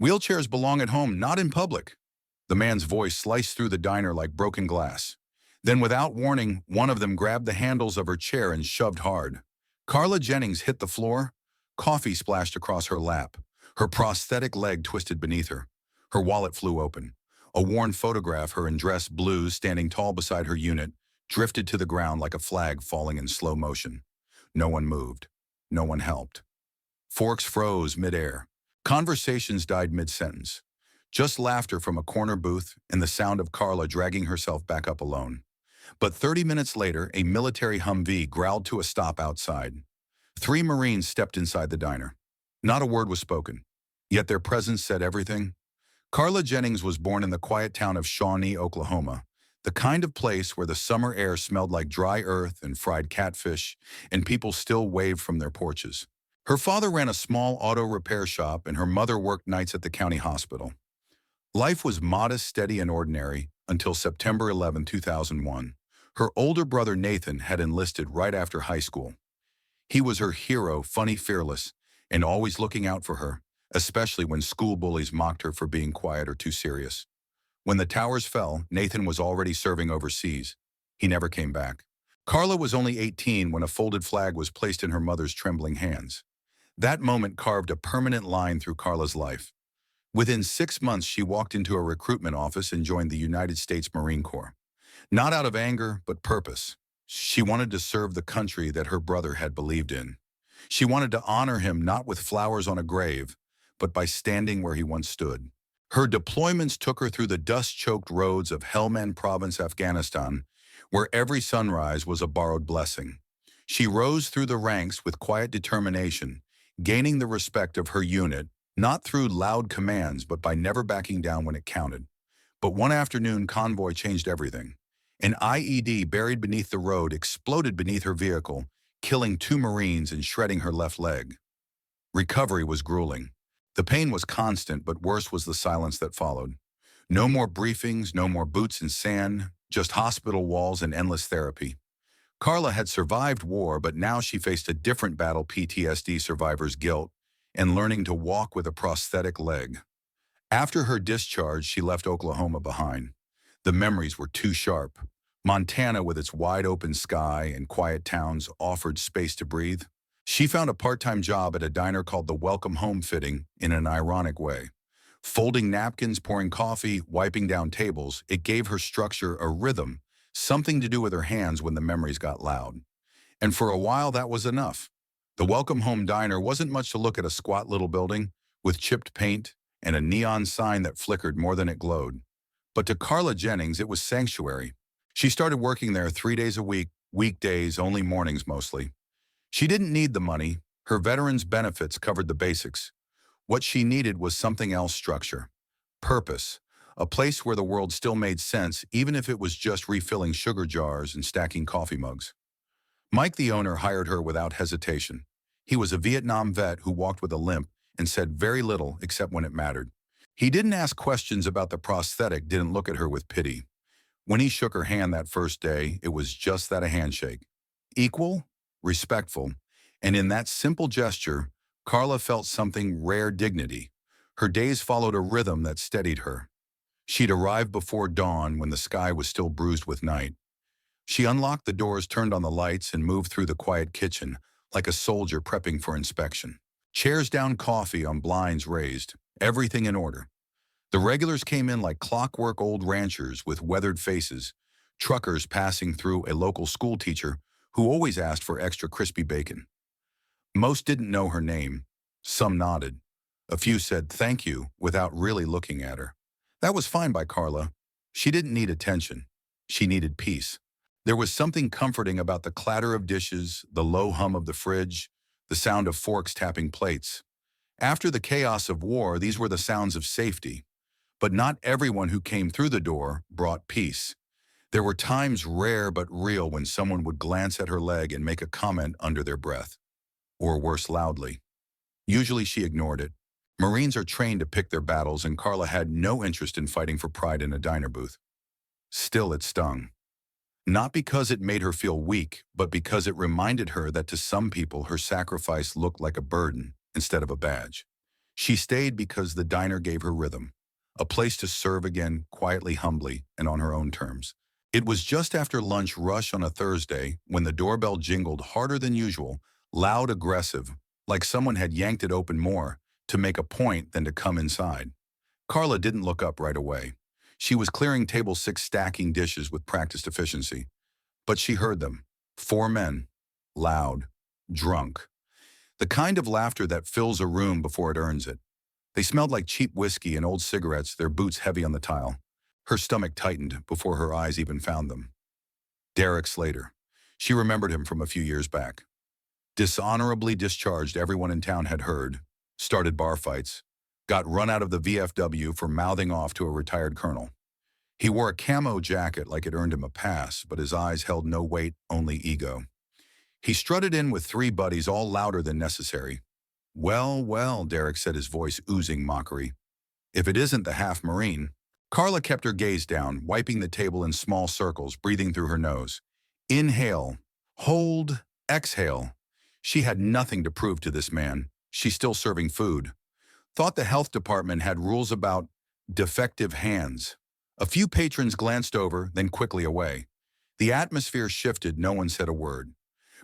Wheelchairs belong at home, not in public. The man's voice sliced through the diner like broken glass. Then, without warning, one of them grabbed the handles of her chair and shoved hard. Carla Jennings hit the floor. Coffee splashed across her lap. Her prosthetic leg twisted beneath her. Her wallet flew open. A worn photograph, her in dress blues, standing tall beside her unit, drifted to the ground like a flag falling in slow motion. No one moved. No one helped. Forks froze midair. Conversations died mid-sentence. Just laughter from a corner booth and the sound of Carla dragging herself back up alone. But 30 minutes later, a military Humvee growled to a stop outside. 3 Marines stepped inside the diner. Not a word was spoken, yet their presence said everything. Carla Jennings was born in the quiet town of Shawnee, Oklahoma, the kind of place where the summer air smelled like dry earth and fried catfish, and people still waved from their porches. Her father ran a small auto repair shop, and her mother worked nights at the county hospital. Life was modest, steady, and ordinary until September 11, 2001. Her older brother Nathan had enlisted right after high school. He was her hero, funny, fearless, and always looking out for her, especially when school bullies mocked her for being quiet or too serious. When the towers fell, Nathan was already serving overseas. He never came back. Carla was only 18 when a folded flag was placed in her mother's trembling hands. That moment carved a permanent line through Carla's life. Within 6 months, she walked into a recruitment office and joined the United States Marine Corps. Not out of anger, but purpose. She wanted to serve the country that her brother had believed in. She wanted to honor him not with flowers on a grave, but by standing where he once stood. Her deployments took her through the dust-choked roads of Helmand Province, Afghanistan, where every sunrise was a borrowed blessing. She rose through the ranks with quiet determination, gaining the respect of her unit, not through loud commands, but by never backing down when it counted. But one afternoon, convoy changed everything. An IED buried beneath the road exploded beneath her vehicle, killing 2 Marines and shredding her left leg. Recovery was grueling. The pain was constant, but worse was the silence that followed. No more briefings, no more boots in sand, just hospital walls and endless therapy. Carla had survived war, but now she faced a different battle: PTSD survivor's guilt and learning to walk with a prosthetic leg. After her discharge, she left Oklahoma behind. The memories were too sharp. Montana, with its wide-open sky and quiet towns, offered space to breathe. She found a part-time job at a diner called the Welcome Home Fitting in an ironic way. Folding napkins, pouring coffee, wiping down tables, it gave her structure, a rhythm, something to do with her hands when the memories got loud. And for a while, that was enough. The Welcome Home Diner wasn't much to look at: a squat little building with chipped paint and a neon sign that flickered more than it glowed. But to Carla Jennings, it was sanctuary. She started working there 3 days a week, weekdays, only mornings mostly. She didn't need the money. Her veterans' benefits covered the basics. What she needed was something else: structure, purpose, a place where the world still made sense, even if it was just refilling sugar jars and stacking coffee mugs. Mike, the owner, hired her without hesitation. He was a Vietnam vet who walked with a limp and said very little except when it mattered. He didn't ask questions about the prosthetic, didn't look at her with pity. When he shook her hand that first day, it was just that: a handshake. Equal, respectful, and in that simple gesture, Carla felt something: rare dignity. Her days followed a rhythm that steadied her. She'd arrive before dawn when the sky was still bruised with night. She unlocked the doors, turned on the lights, and moved through the quiet kitchen like a soldier prepping for inspection. Chairs down, coffee on blinds raised, everything in order. The regulars came in like clockwork: old ranchers with weathered faces, truckers passing through, a local school teacher who always asked for extra crispy bacon. Most didn't know her name. Some nodded. A few said thank you without really looking at her. That was fine by Carla. She didn't need attention. She needed peace. There was something comforting about the clatter of dishes, the low hum of the fridge, the sound of forks tapping plates. After the chaos of war, these were the sounds of safety. But not everyone who came through the door brought peace. There were times, rare but real, when someone would glance at her leg and make a comment under their breath. Or worse, loudly. Usually she ignored it. Marines are trained to pick their battles, and Carla had no interest in fighting for pride in a diner booth. Still, it stung. Not because it made her feel weak, but because it reminded her that to some people her sacrifice looked like a burden instead of a badge. She stayed because the diner gave her rhythm, a place to serve again quietly, humbly, and on her own terms. It was just after lunch rush on a Thursday when the doorbell jingled harder than usual, loud, aggressive, like someone had yanked it open more to make a point than to come inside. Carla didn't look up right away. She was clearing table 6, stacking dishes with practiced efficiency. But she heard them. 4 men. Loud. Drunk. The kind of laughter that fills a room before it earns it. They smelled like cheap whiskey and old cigarettes, their boots heavy on the tile. Her stomach tightened before her eyes even found them. Derek Slater. She remembered him from a few years back. Dishonorably discharged, everyone in town had heard. Started bar fights. Got run out of the VFW for mouthing off to a retired colonel. He wore a camo jacket like it earned him a pass, but his eyes held no weight, only ego. He strutted in with 3 buddies, all louder than necessary. Well, well, Derek said, his voice oozing mockery. If it isn't the half-Marine. Carla kept her gaze down, wiping the table in small circles, breathing through her nose. Inhale. Hold. Exhale. She had nothing to prove to this man. She's still serving food. Thought the health department had rules about defective hands. A few patrons glanced over, then quickly away. The atmosphere shifted, no one said a word.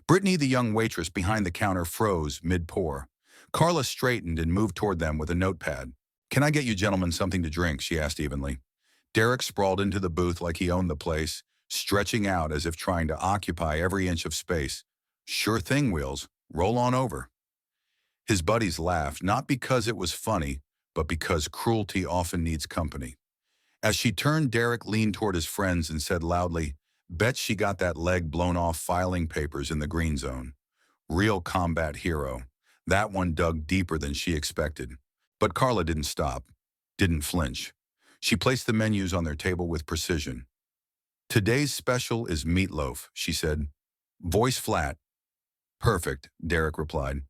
Brittany, the young waitress behind the counter, froze mid-pour. Carla straightened and moved toward them with a notepad. "Can I get you gentlemen something to drink?" she asked evenly. Derek sprawled into the booth like he owned the place, stretching out as if trying to occupy every inch of space. "Sure thing, Wheels. Roll on over." His buddies laughed, not because it was funny, but because cruelty often needs company. As she turned, Derek leaned toward his friends and said loudly, "Bet she got that leg blown off filing papers in the green zone. Real combat hero. That one dug deeper than she expected." But Carla didn't stop, didn't flinch. She placed the menus on their table with precision. "Today's special is meatloaf," she said. Voice flat. "Perfect," Derek replied.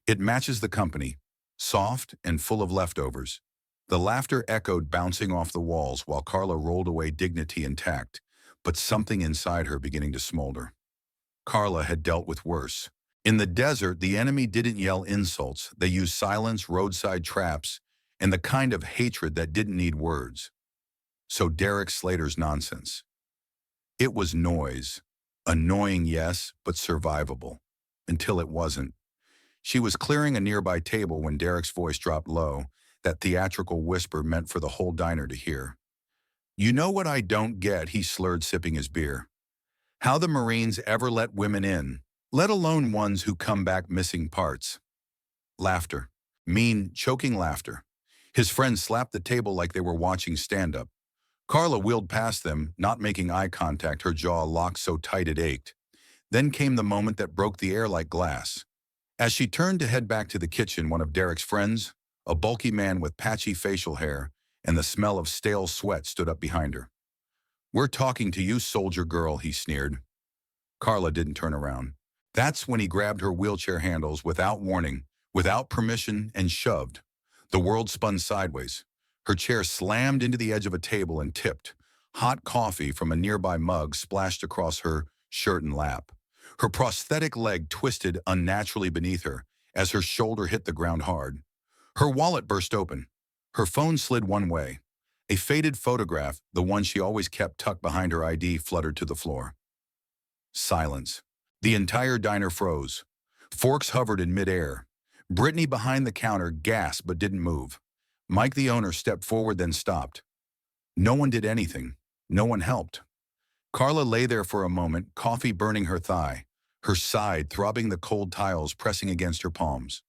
"It matches the company. Soft and full of leftovers." The laughter echoed, bouncing off the walls while Carla rolled away, dignity intact, but something inside her beginning to smolder. Carla had dealt with worse. In the desert, the enemy didn't yell insults. They used silence, roadside traps, and the kind of hatred that didn't need words. So Derek Slater's nonsense. It was noise. Annoying, yes, but survivable. Until it wasn't. She was clearing a nearby table when Derek's voice dropped low, that theatrical whisper meant for the whole diner to hear. "You know what I don't get," he slurred, sipping his beer. "How the Marines ever let women in, let alone ones who come back missing parts." Laughter. Mean, choking laughter. His friends slapped the table like they were watching stand-up. Carla wheeled past them, not making eye contact, her jaw locked so tight it ached. Then came the moment that broke the air like glass. As she turned to head back to the kitchen, one of Derek's friends, a bulky man with patchy facial hair and the smell of stale sweat, stood up behind her. "We're talking to you, soldier girl," he sneered. Carla didn't turn around. That's when he grabbed her wheelchair handles without warning, without permission, and shoved. The world spun sideways. Her chair slammed into the edge of a table and tipped. Hot coffee from a nearby mug splashed across her shirt and lap. Her prosthetic leg twisted unnaturally beneath her as her shoulder hit the ground hard. Her wallet burst open. Her phone slid one way. A faded photograph, the one she always kept tucked behind her ID, fluttered to the floor. Silence. The entire diner froze. Forks hovered in midair. Brittany behind the counter gasped but didn't move. Mike, the owner, stepped forward then stopped. No one did anything. No one helped. Carla lay there for a moment, coffee burning her thigh, her side throbbing, the cold tiles pressing against her palms.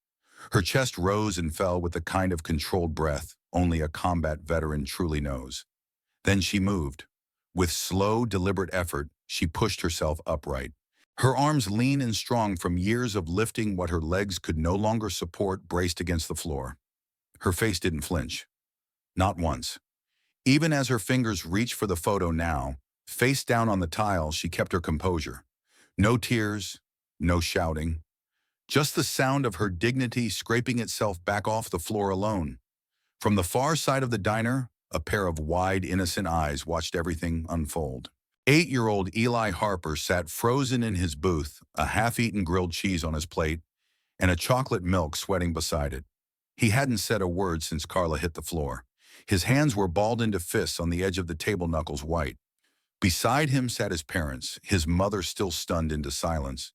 Her chest rose and fell with the kind of controlled breath only a combat veteran truly knows. Then she moved. With slow, deliberate effort, she pushed herself upright. Her arms, lean and strong from years of lifting what her legs could no longer support, braced against the floor. Her face didn't flinch. Not once. Even as her fingers reached for the photo now, face down on the tile, she kept her composure. No tears, no shouting. Just the sound of her dignity scraping itself back off the floor alone. From the far side of the diner, a pair of wide, innocent eyes watched everything unfold. 8-year-old Eli Harper sat frozen in his booth, a half-eaten grilled cheese on his plate, and a chocolate milk sweating beside it. He hadn't said a word since Carla hit the floor. His hands were balled into fists on the edge of the table, knuckles white. Beside him sat his parents, his mother still stunned into silence,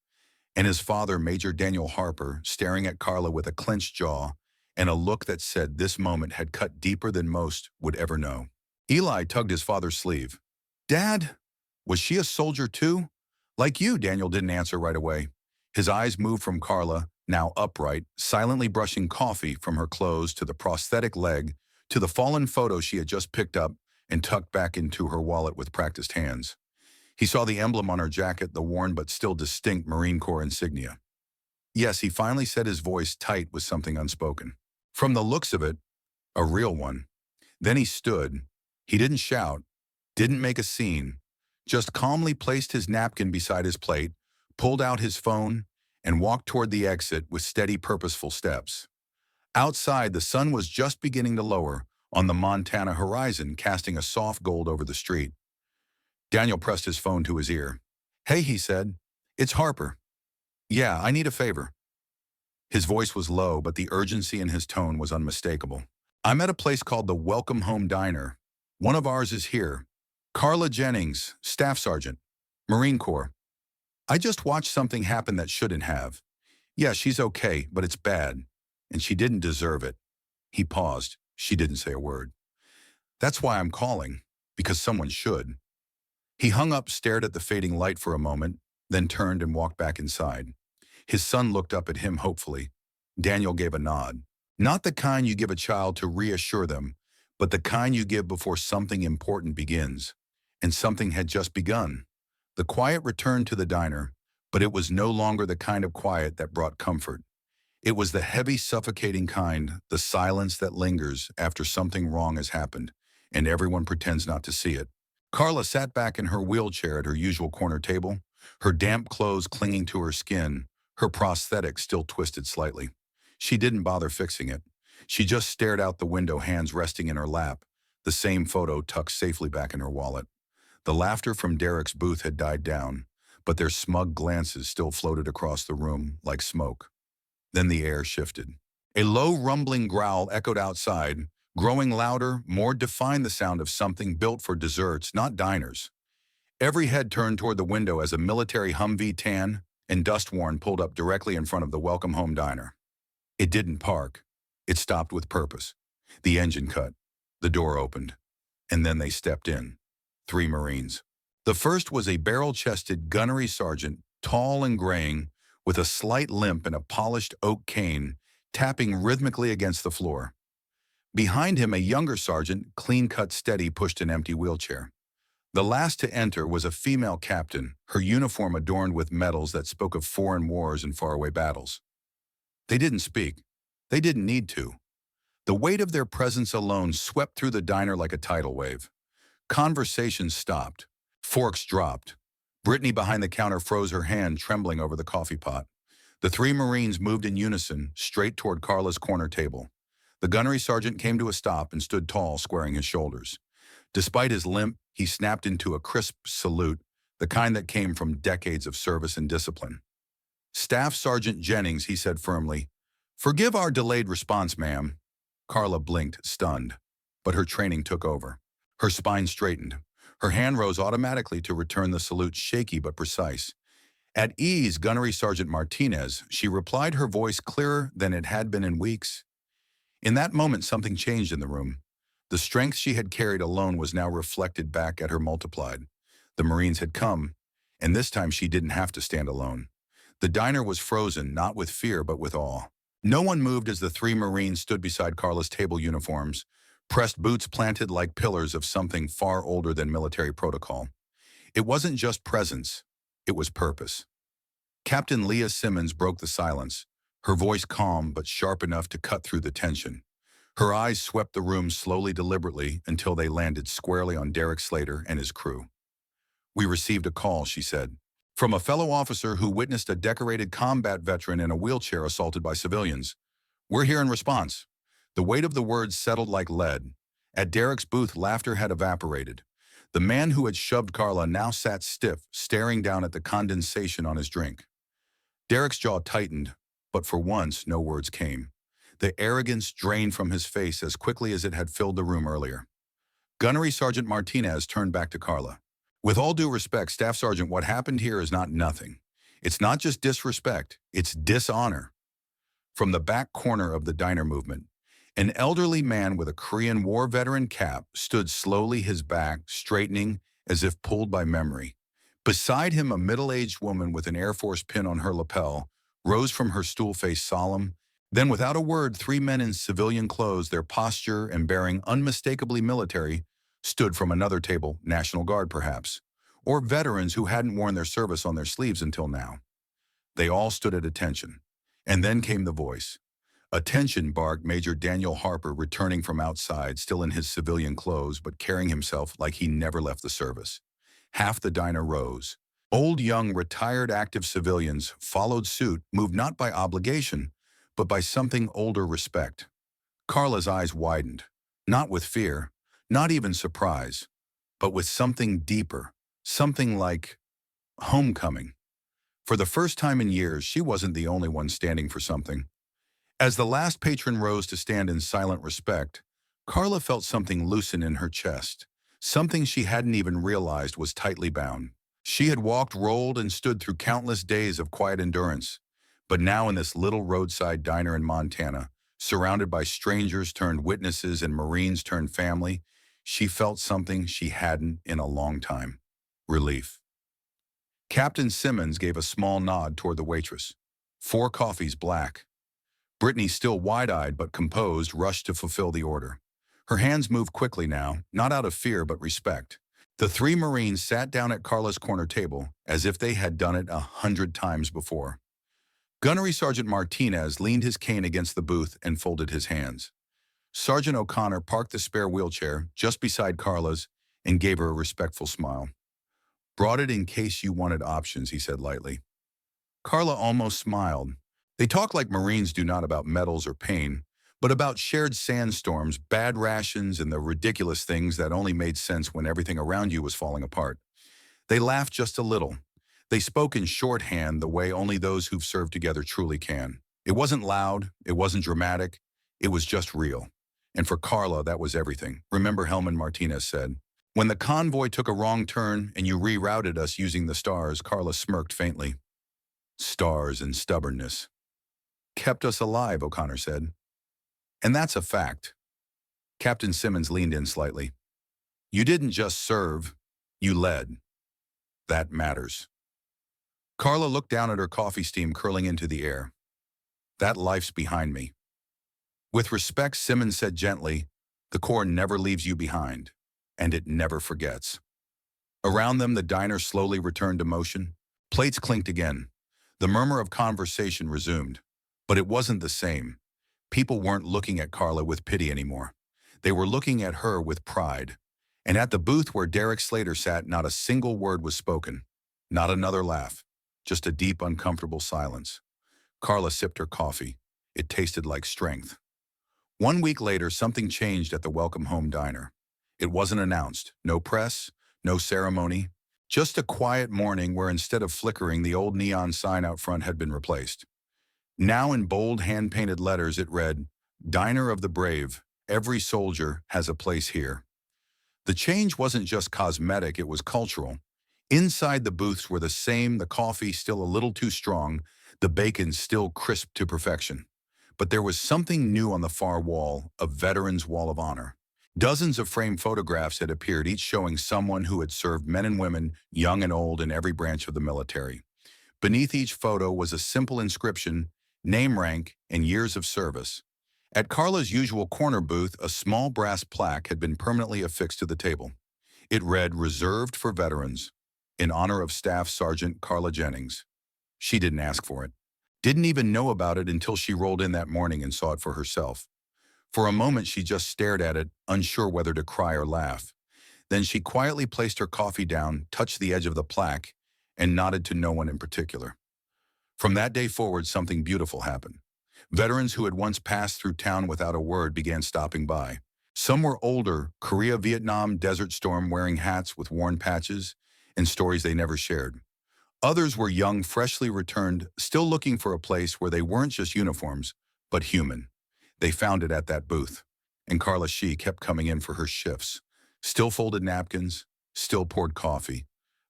and his father, Major Daniel Harper, staring at Carla with a clenched jaw and a look that said this moment had cut deeper than most would ever know. Eli tugged his father's sleeve. "Dad, was she a soldier too?" "Like you," Daniel didn't answer right away. His eyes moved from Carla, now upright, silently brushing coffee from her clothes to the prosthetic leg, to the fallen photo she had just picked up and tucked back into her wallet with practiced hands. He saw the emblem on her jacket, the worn but still distinct Marine Corps insignia. "Yes," he finally said, his voice tight with something unspoken. "From the looks of it, a real one." Then he stood. He didn't shout, didn't make a scene, just calmly placed his napkin beside his plate, pulled out his phone, and walked toward the exit with steady, purposeful steps. Outside, the sun was just beginning to lower on the Montana horizon, casting a soft gold over the street. Daniel pressed his phone to his ear. "Hey," he said. "It's Harper. Yeah, I need a favor." His voice was low, but the urgency in his tone was unmistakable. "I'm at a place called the Welcome Home Diner. One of ours is here. Carla Jennings, Staff Sergeant, Marine Corps. I just watched something happen that shouldn't have. Yeah, she's okay, but it's bad. And she didn't deserve it." He paused. She didn't say a word. "That's why I'm calling, because someone should." He hung up, stared at the fading light for a moment, then turned and walked back inside. His son looked up at him hopefully. Daniel gave a nod. Not the kind you give a child to reassure them, but the kind you give before something important begins. And something had just begun. The quiet returned to the diner, but it was no longer the kind of quiet that brought comfort. It was the heavy, suffocating kind, the silence that lingers after something wrong has happened, and everyone pretends not to see it. Carla sat back in her wheelchair at her usual corner table, her damp clothes clinging to her skin, her prosthetic still twisted slightly. She didn't bother fixing it. She just stared out the window, hands resting in her lap, the same photo tucked safely back in her wallet. The laughter from Derek's booth had died down, but their smug glances still floated across the room like smoke. Then the air shifted. A low rumbling growl echoed outside, growing louder, more defined, the sound of something built for desserts, not diners. Every head turned toward the window as a military Humvee, tan and dust-worn, pulled up directly in front of the Welcome Home Diner. It didn't park. It stopped with purpose. The engine cut. The door opened. And then they stepped in. 3 Marines. The first was a barrel-chested gunnery sergeant, tall and graying, with a slight limp and a polished oak cane, tapping rhythmically against the floor. Behind him, a younger sergeant, clean-cut, steady, pushed an empty wheelchair. The last to enter was a female captain, her uniform adorned with medals that spoke of foreign wars and faraway battles. They didn't speak. They didn't need to. The weight of their presence alone swept through the diner like a tidal wave. Conversations stopped. Forks dropped. Brittany behind the counter froze her hand, trembling over the coffee pot. The 3 Marines moved in unison, straight toward Carla's corner table. The gunnery sergeant came to a stop and stood tall, squaring his shoulders. Despite his limp, he snapped into a crisp salute, the kind that came from decades of service and discipline. "Staff Sergeant Jennings," he said firmly. "Forgive our delayed response, ma'am." Carla blinked, stunned, but her training took over. Her spine straightened. Her hand rose automatically to return the salute, shaky but precise. "At ease, Gunnery Sergeant Martinez," she replied, her voice clearer than it had been in weeks. In that moment, something changed in the room. The strength she had carried alone was now reflected back at her multiplied. The Marines had come, and this time she didn't have to stand alone. The diner was frozen, not with fear, but with awe. No one moved as the 3 Marines stood beside Carla's table, uniforms, pressed boots planted like pillars of something far older than military protocol. It wasn't just presence, it was purpose. Captain Leah Simmons broke the silence, her voice calm but sharp enough to cut through the tension. Her eyes swept the room slowly, deliberately, until they landed squarely on Derek Slater and his crew. "We received a call," she said, "from a fellow officer who witnessed a decorated combat veteran in a wheelchair assaulted by civilians. We're here in response." The weight of the words settled like lead. At Derek's booth, laughter had evaporated. The man who had shoved Carla now sat stiff, staring down at the condensation on his drink. Derek's jaw tightened, but for once no words came. The arrogance drained from his face as quickly as it had filled the room earlier. Gunnery Sergeant Martinez turned back to Carla. With all due respect, Staff Sergeant, what happened here is not nothing. It's not just disrespect, it's dishonor. From the back corner of the diner movement, an elderly man with a Korean War veteran cap stood slowly, his back straightening as if pulled by memory. Beside him, a middle-aged woman with an Air Force pin on her lapel rose from her stool, face solemn. Then, without a word, three men in civilian clothes, their posture and bearing unmistakably military, stood from another table, National Guard perhaps, or veterans who hadn't worn their service on their sleeves until now. They all stood at attention. And then came the voice. "Attention," barked Major Daniel Harper, returning from outside, still in his civilian clothes, but carrying himself like he never left the service. Half the diner rose. Old, young, retired active civilians followed suit, moved not by obligation, but by something older, respect. Carla's eyes widened, not with fear, not even surprise, but with something deeper, something like homecoming. For the first time in years, she wasn't the only one standing for something. As the last patron rose to stand in silent respect, Carla felt something loosen in her chest, something she hadn't even realized was tightly bound. She had walked, rolled, and stood through countless days of quiet endurance, but now in this little roadside diner in Montana, surrounded by strangers turned witnesses and Marines turned family, she felt something she hadn't in a long time. Relief. Captain Simmons gave a small nod toward the waitress. 4 coffees, black. Brittany, still wide-eyed but composed, rushed to fulfill the order. Her hands moved quickly now, not out of fear but respect. The 3 Marines sat down at Carla's corner table as if they had done it 100 times before. Gunnery Sergeant Martinez leaned his cane against the booth and folded his hands. Sergeant O'Connor parked the spare wheelchair just beside Carla's and gave her a respectful smile. "Brought it in case you wanted options," he said lightly. Carla almost smiled. They talk like Marines do, not about medals or pain, but about shared sandstorms, bad rations, and the ridiculous things that only made sense when everything around you was falling apart. They laughed just a little. They spoke in shorthand the way only those who've served together truly can. It wasn't loud, it wasn't dramatic, it was just real. And for Carla, that was everything. Remember, Helman Martinez said, "When the convoy took a wrong turn and you rerouted us using the stars," Carla smirked faintly. "Stars and stubbornness." "Kept us alive," O'Connor said. "And that's a fact." Captain Simmons leaned in slightly. "You didn't just serve, you led. That matters." Carla looked down at her coffee steam curling into the air. "That life's behind me." "With respect," Simmons said gently, "the Corps never leaves you behind, and it never forgets." Around them, the diner slowly returned to motion. Plates clinked again. The murmur of conversation resumed. But it wasn't the same. People weren't looking at Carla with pity anymore. They were looking at her with pride. And at the booth where Derek Slater sat, not a single word was spoken. Not another laugh. Just a deep, uncomfortable silence. Carla sipped her coffee. It tasted like strength. 1 week later, something changed at the Welcome Home Diner. It wasn't announced. No press, no ceremony. Just a quiet morning where instead of flickering, the old neon sign out front had been replaced. Now in bold hand-painted letters it read, "Diner of the Brave, every soldier has a place here." The change wasn't just cosmetic, it was cultural. Inside the booths were the same, the coffee still a little too strong, the bacon still crisp to perfection. But there was something new on the far wall, a veteran's wall of honor. Dozens of framed photographs had appeared, each showing someone who had served, men and women, young and old, in every branch of the military. Beneath each photo was a simple inscription, name, rank, and years of service. At Carla's usual corner booth, a small brass plaque had been permanently affixed to the table. It read, "Reserved for Veterans, in honor of Staff Sergeant Carla Jennings." She didn't ask for it. Didn't even know about it until she rolled in that morning and saw it for herself. For a moment, she just stared at it, unsure whether to cry or laugh. Then she quietly placed her coffee down, touched the edge of the plaque, and nodded to no one in particular. From that day forward, something beautiful happened. Veterans who had once passed through town without a word began stopping by. Some were older, Korea, Vietnam, Desert Storm, wearing hats with worn patches and stories they never shared. Others were young, freshly returned, still looking for a place where they weren't just uniforms, but human. They found it at that booth, and Carla She kept coming in for her shifts. Still folded napkins, still poured coffee.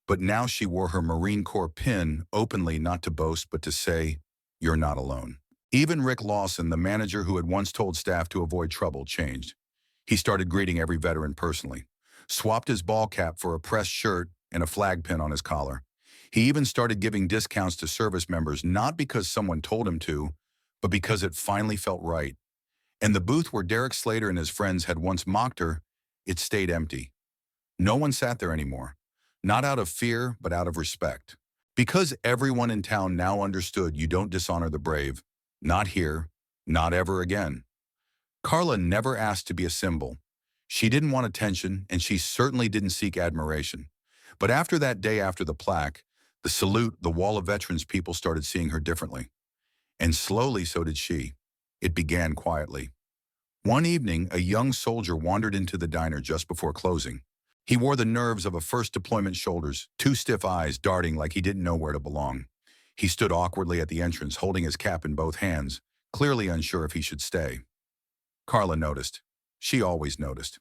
But now she wore her Marine Corps pin openly, not to boast, but to say, "You're not alone." Even Rick Lawson, the manager who had once told staff to avoid trouble, changed. He started greeting every veteran personally, swapped his ball cap for a pressed shirt and a flag pin on his collar. He even started giving discounts to service members, not because someone told him to, but because it finally felt right. And the booth where Derek Slater and his friends had once mocked her, it stayed empty. No one sat there anymore, not out of fear, but out of respect. Because everyone in town now understood you don't dishonor the brave, not here, not ever again. Carla never asked to be a symbol. She didn't want attention, and she certainly didn't seek admiration. But after that day, after the plaque, the salute, the wall of veterans, people started seeing her differently. And slowly, so did she. It began quietly. One evening, a young soldier wandered into the diner just before closing. He wore the nerves of a first deployment shoulders, two stiff eyes darting like he didn't know where to belong. He stood awkwardly at the entrance, holding his cap in both hands, clearly unsure if he should stay. Carla noticed. She always noticed.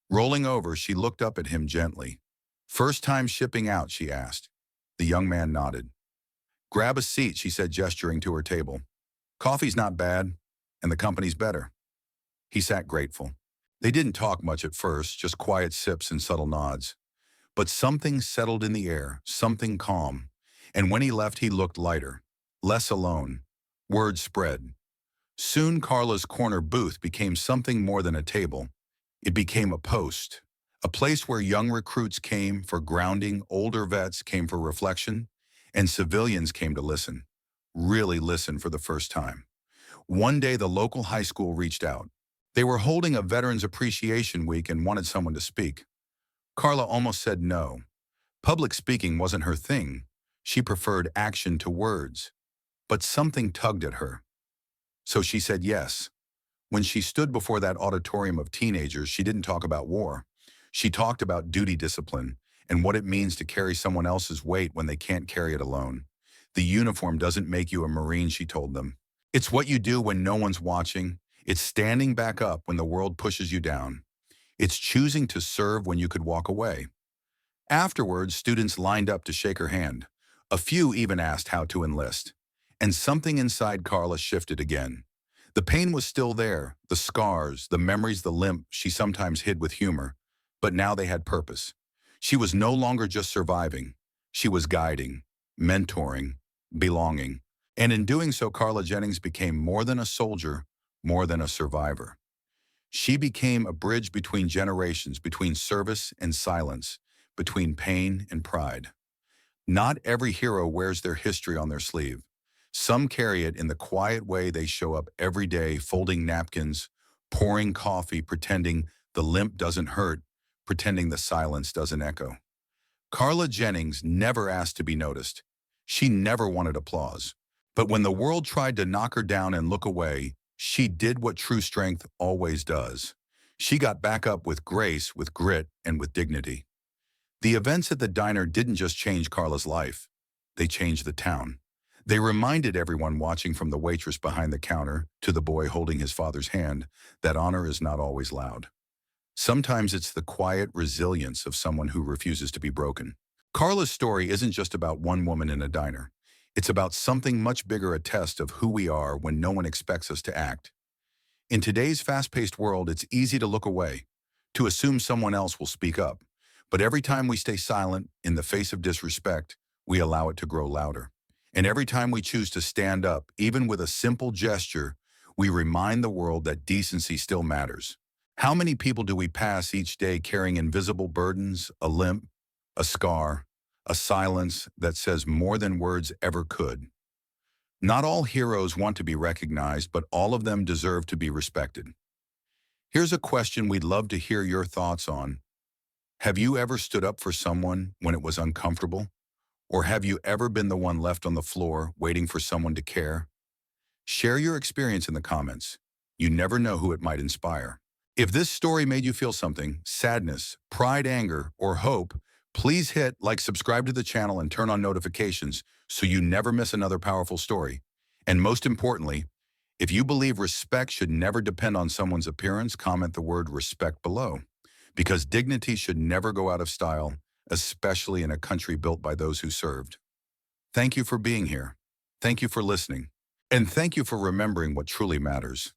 Rolling over, she looked up at him gently. "First time shipping out?" she asked. The young man nodded. "Grab a seat," she said, gesturing to her table. "Coffee's not bad, and the company's better." He sat grateful. They didn't talk much at first, just quiet sips and subtle nods. But something settled in the air, something calm. And when he left, he looked lighter, less alone. Word spread. Soon Carla's corner booth became something more than a table. It became a post, a place where young recruits came for grounding, older vets came for reflection, and civilians came to listen. Really listen for the first time. One day, the local high school reached out. They were holding a Veterans Appreciation Week and wanted someone to speak. Carla almost said no. Public speaking wasn't her thing. She preferred action to words. But something tugged at her. So she said yes. When she stood before that auditorium of teenagers, she didn't talk about war. She talked about duty discipline and what it means to carry someone else's weight when they can't carry it alone. The uniform doesn't make you a Marine, she told them. It's what you do when no one's watching. It's standing back up when the world pushes you down. It's choosing to serve when you could walk away. Afterwards, students lined up to shake her hand. A few even asked how to enlist. And something inside Carla shifted again. The pain was still there, the scars, the memories, the limp she sometimes hid with humor. But now they had purpose. She was no longer just surviving. She was guiding, mentoring, belonging. And in doing so, Carla Jennings became more than a soldier, more than a survivor. She became a bridge between generations, between service and silence, between pain and pride. Not every hero wears their history on their sleeve. Some carry it in the quiet way they show up every day, folding napkins, pouring coffee, pretending the limp doesn't hurt, pretending the silence doesn't echo. Carla Jennings never asked to be noticed. She never wanted applause. But when the world tried to knock her down and look away, she did what true strength always does. She got back up with grace, with grit, and with dignity. The events at the diner didn't just change Carla's life. They changed the town. They reminded everyone watching, from the waitress behind the counter to the boy holding his father's hand, that honor is not always loud. Sometimes it's the quiet resilience of someone who refuses to be broken. Carla's story isn't just about one woman in a diner. It's about something much bigger, a test of who we are when no one expects us to act. In today's fast-paced world, it's easy to look away, to assume someone else will speak up. But every time we stay silent in the face of disrespect, we allow it to grow louder. And every time we choose to stand up, even with a simple gesture, we remind the world that decency still matters. How many people do we pass each day carrying invisible burdens, a limp, a scar, a silence that says more than words ever could? Not all heroes want to be recognized, but all of them deserve to be respected. Here's a question we'd love to hear your thoughts on. Have you ever stood up for someone when it was uncomfortable? Or have you ever been the one left on the floor waiting for someone to care? Share your experience in the comments. You never know who it might inspire. If this story made you feel something, sadness, pride, anger, or hope, please hit like, subscribe to the channel, and turn on notifications so you never miss another powerful story. And most importantly, If you believe respect should never depend on someone's appearance, comment the word respect below. Because dignity should never go out of style, especially in a country built by those who served. Thank you for being here. Thank you for listening. And thank you for remembering what truly matters.